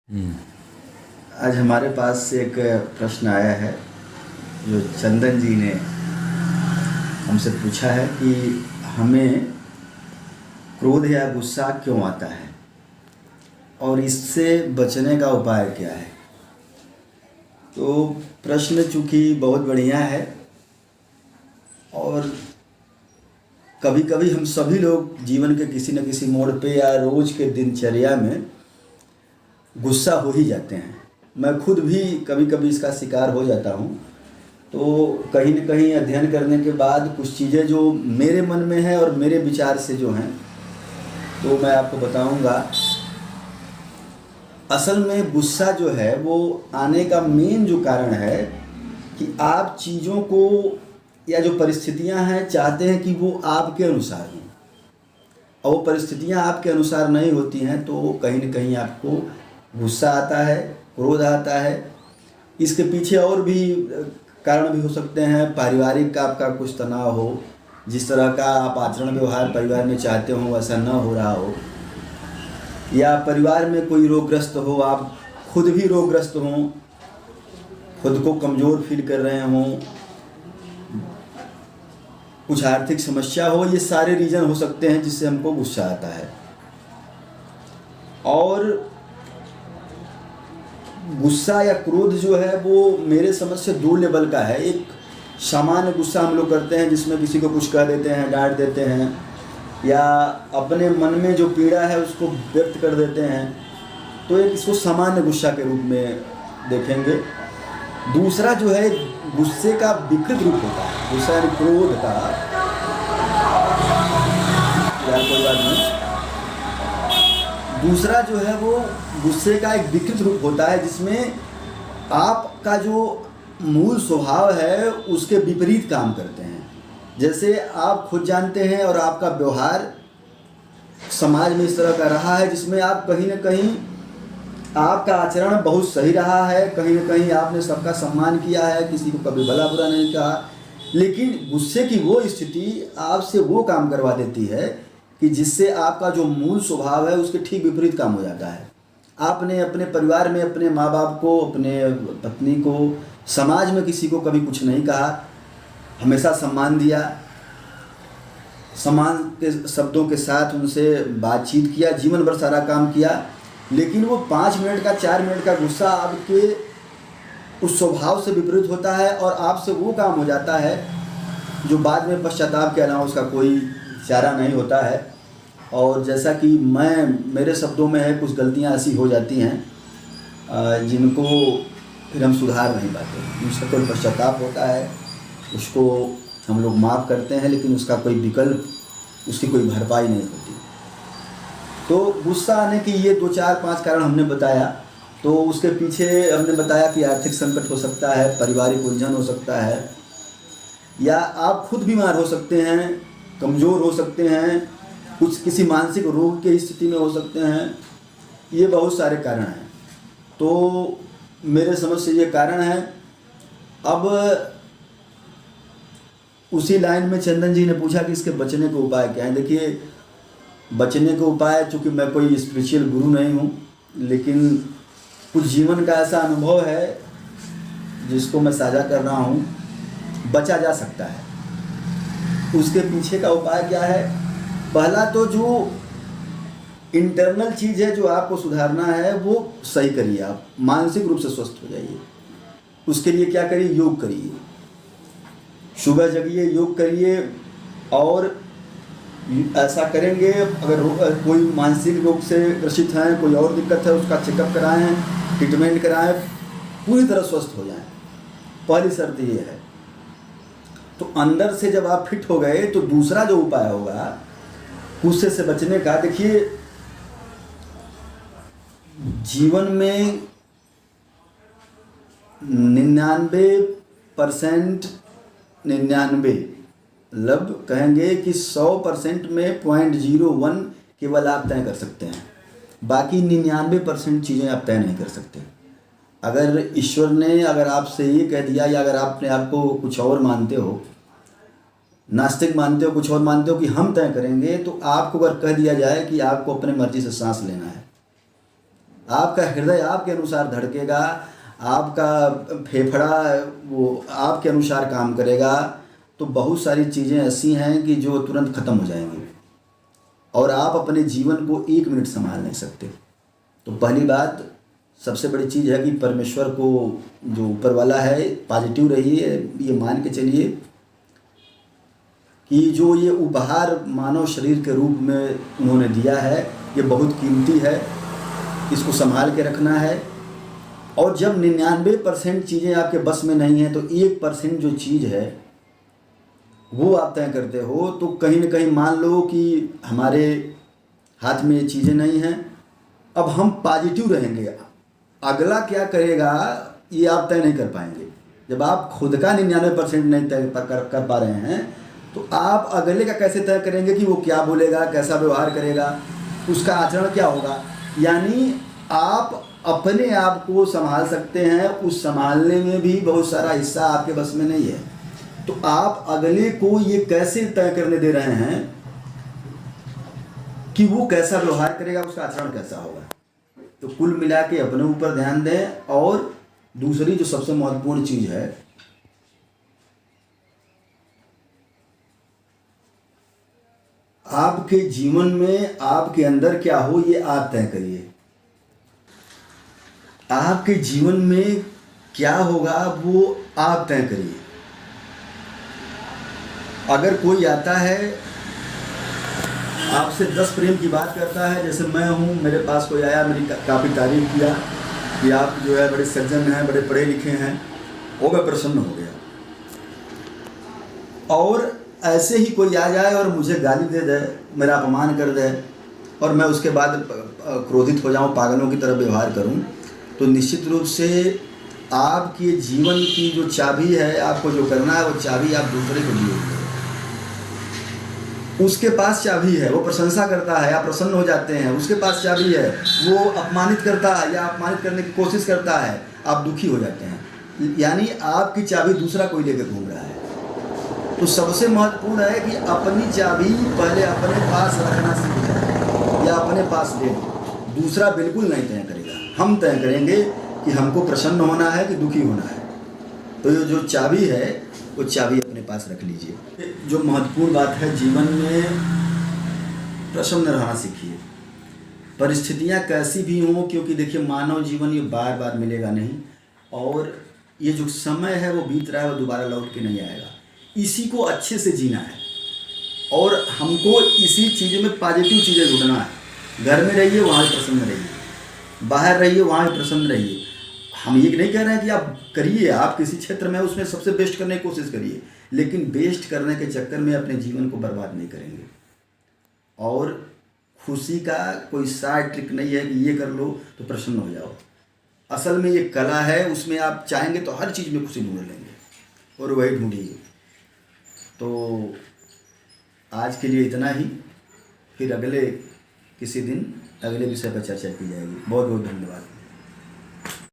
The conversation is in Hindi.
हम्म। आज हमारे पास एक प्रश्न आया है जो चंदन जी ने हमसे पूछा है कि हमें क्रोध या गुस्सा क्यों आता है और इससे बचने का उपाय क्या है। तो प्रश्न चूँकि बहुत बढ़िया है और कभी कभी हम सभी लोग जीवन के किसी न किसी मोड़ पे या रोज़ के दिनचर्या में गुस्सा हो ही जाते हैं। मैं खुद भी कभी कभी इसका शिकार हो जाता हूँ। तो कहीं न कहीं अध्ययन करने के बाद कुछ चीज़ें जो मेरे मन में हैं और मेरे विचार से जो हैं तो मैं आपको बताऊंगा। असल में गुस्सा जो है वो आने का मेन जो कारण है कि आप चीज़ों को या जो परिस्थितियां हैं चाहते हैं कि वो आपके अनुसार हों और वो परिस्थितियां आपके अनुसार नहीं होती हैं तो कहीं न कहीं आपको गुस्सा आता है, क्रोध आता है। इसके पीछे और भी कारण भी हो सकते हैं। पारिवारिक आपका कुछ तनाव हो, जिस तरह का आप आचरण व्यवहार परिवार में चाहते हो वैसा न हो रहा हो, या परिवार में कोई रोगग्रस्त हो, आप खुद भी रोगग्रस्त हों, खुद को कमज़ोर फील कर रहे हों, कुछ आर्थिक समस्या हो। ये सारे रीज़न हो सकते हैं जिससे हमको गुस्सा आता है। और गुस्सा या क्रोध जो है वो मेरे समझ से दो लेवल का है। एक सामान्य गुस्सा हम लोग करते हैं जिसमें किसी को कुछ कह देते हैं, डांट देते हैं या अपने मन में जो पीड़ा है उसको व्यक्त कर देते हैं, तो एक इसको सामान्य गुस्सा के रूप में देखेंगे। दूसरा जो है गुस्से का विकृत रूप होता है, गुस्सा यानी क्रोध का, या कोई बात नहीं, दूसरा जो है वो गुस्से का एक विकृत रूप होता है जिसमें आपका जो मूल स्वभाव है उसके विपरीत काम करते हैं। जैसे आप खुद जानते हैं और आपका व्यवहार समाज में इस तरह का रहा है जिसमें आप कहीं ना कहीं आपका आचरण बहुत सही रहा है, कहीं ना कहीं आपने सबका सम्मान किया है, किसी को कभी भला बुरा नहीं कहा। लेकिन गुस्से की वो स्थिति आपसे वो काम करवा देती है कि जिससे आपका जो मूल स्वभाव है उसके ठीक विपरीत काम हो जाता है। आपने अपने परिवार में अपने माँ बाप को, अपने पत्नी को, समाज में किसी को कभी कुछ नहीं कहा, हमेशा सम्मान दिया, सम्मान के शब्दों के साथ उनसे बातचीत किया, जीवन भर सारा काम किया। लेकिन वो 5 मिनट का 4 मिनट का गुस्सा आपके उस स्वभाव से विपरीत होता है और आपसे वो काम हो जाता है जो बाद में पश्चाताप के अलावा उसका कोई चारा नहीं होता है। और जैसा कि मेरे शब्दों में है, कुछ गलतियां ऐसी हो जाती हैं जिनको फिर हम सुधार नहीं पाते। उसका कोई पश्चाताप होता है, उसको हम लोग माफ़ करते हैं, लेकिन उसका कोई विकल्प, उसकी कोई भरपाई नहीं होती। तो गुस्सा आने की ये 2 4 5 कारण हमने बताया। तो उसके पीछे हमने बताया कि आर्थिक संकट हो सकता है, पारिवारिक उलझन हो सकता है, या आप खुद बीमार हो सकते हैं, कमज़ोर हो सकते हैं, कुछ किसी मानसिक रोग की स्थिति में हो सकते हैं। ये बहुत सारे कारण हैं। तो मेरे समझ से ये कारण है। अब उसी लाइन में चंदन जी ने पूछा कि इसके बचने के उपाय क्या हैं। देखिए, बचने के उपाय, चूँकि मैं कोई स्पिरिचुअल गुरु नहीं हूँ, लेकिन कुछ जीवन का ऐसा अनुभव है जिसको मैं साझा कर रहा हूँ, बचा जा सकता है। उसके पीछे का उपाय क्या है? पहला तो जो इंटरनल चीज़ है जो आपको सुधारना है वो सही करिए। आप मानसिक रूप से स्वस्थ हो जाइए। उसके लिए क्या करिए? योग करिए, सुबह जगिए, योग करिए। और ऐसा करेंगे, अगर कोई मानसिक रोग से ग्रसित हैं, कोई और दिक्कत है, उसका चेकअप कराएं, ट्रीटमेंट कराएं, पूरी तरह स्वस्थ हो जाएं। पहली शर्त ये है। तो अंदर से जब आप फिट हो गए तो दूसरा जो उपाय होगा गुस्से से बचने का, देखिए, जीवन में 99% 99 मतलब कहेंगे कि 100% में 0.01 केवल आप तय कर सकते हैं। बाकी 99% चीज़ें आप तय नहीं कर सकते। अगर ईश्वर ने अगर आपसे ये कह दिया, या अगर आपने आपको कुछ और मानते हो, नास्तिक मानते हो, कुछ और मानते हो कि हम तय करेंगे, तो आपको अगर कह दिया जाए कि आपको अपने मर्जी से सांस लेना है, आपका हृदय आपके अनुसार धड़केगा, आपका फेफड़ा वो आपके अनुसार काम करेगा। तो बहुत सारी चीज़ें ऐसी हैं कि जो तुरंत ख़त्म हो जाएंगी और आप अपने जीवन को 1 मिनट संभाल नहीं सकते। तो पहली बात सबसे बड़ी चीज़ है कि परमेश्वर को, जो ऊपर वाला है, पॉजिटिव रहिए। ये मान के चलिए कि जो ये उपहार मानव शरीर के रूप में उन्होंने दिया है, ये बहुत कीमती है, इसको संभाल के रखना है। और जब 99% चीज़ें आपके बस में नहीं हैं, तो 1% जो चीज़ है वो आप तय करते हो। तो कहीं ना कहीं मान लो कि हमारे हाथ में ये चीज़ें नहीं हैं, अब हम पॉजिटिव रहेंगे, अगला क्या करेगा ये आप तय नहीं कर पाएंगे। जब आप खुद का 99% नहीं तय कर पा रहे हैं, तो आप अगले का कैसे तय करेंगे कि वो क्या बोलेगा, कैसा व्यवहार करेगा, उसका आचरण क्या होगा। यानी आप अपने आप को संभाल सकते हैं, उस संभालने में भी बहुत सारा हिस्सा आपके बस में नहीं है। तो आप अगले को ये कैसे तय करने दे रहे हैं कि वो कैसा व्यवहार करेगा, उसका आचरण कैसा होगा। तो कुल मिला के अपने ऊपर ध्यान दें। और दूसरी जो सबसे महत्वपूर्ण चीज़ है, आपके जीवन में आपके अंदर क्या हो ये आप तय करिए। आपके जीवन में क्या होगा वो आप तय करिए। अगर कोई आता है आपसे 10 प्रेम की बात करता है, जैसे मैं हूँ, मेरे पास कोई आया, मेरी काफ़ी तारीफ किया कि आप जो है बड़े सज्जन हैं, बड़े पढ़े लिखे हैं, वो मैं प्रसन्न हो गया। और ऐसे ही कोई आ जाए और मुझे गाली दे दे, मेरा अपमान कर दे, और मैं उसके बाद क्रोधित हो जाऊँ, पागलों की तरह व्यवहार करूँ, तो निश्चित रूप से आपके जीवन की जो चाबी है, आपको जो करना है वो चाबी आप दूसरे को दिए हुए। उसके पास चाबी है, वो प्रशंसा करता है, आप प्रसन्न हो जाते हैं। उसके पास चाबी है, वो अपमानित करता है या अपमानित करने की कोशिश करता है, आप दुखी हो जाते हैं। यानी आपकी चाबी दूसरा कोई लेकर घूम रहा है। तो सबसे महत्वपूर्ण है कि अपनी चाबी पहले अपने पास रखना सीख जाए या अपने पास ले। दूसरा बिल्कुल नहीं तय करेगा, हम तय करेंगे कि हमको प्रसन्न होना है कि दुखी होना है। तो ये जो चाबी है वो चाबी अपने पास रख लीजिए। जो महत्वपूर्ण बात है, जीवन में प्रसन्न रहना सीखिए, परिस्थितियाँ कैसी भी हों, क्योंकि देखिए मानव जीवन ये बार बार मिलेगा नहीं, और ये जो समय है वो बीत रहा है, वो दोबारा लौट के नहीं आएगा। इसी को अच्छे से जीना है और हमको इसी चीज़ में पॉजिटिव चीज़ें ढूंढना है। घर में रहिए वहाँ भी प्रसन्न रहिए, बाहर रहिए वहाँ भी प्रसन्न रहिए। हम ये नहीं कह रहे हैं कि आप करिए, आप किसी क्षेत्र में उसमें सबसे बेस्ट करने की कोशिश करिए, लेकिन बेस्ट करने के चक्कर में अपने जीवन को बर्बाद नहीं करेंगे। और खुशी का कोई साइड ट्रिक नहीं है कि ये कर लो तो प्रसन्न हो जाओ। असल में ये कला है, उसमें आप चाहेंगे तो हर चीज़ में खुशी ढूंढ लेंगे, और वही ढूंढिए। तो आज के लिए इतना ही, फिर अगले किसी दिन अगले विषय पर चर्चा की जाएगी। बहुत बहुत धन्यवाद।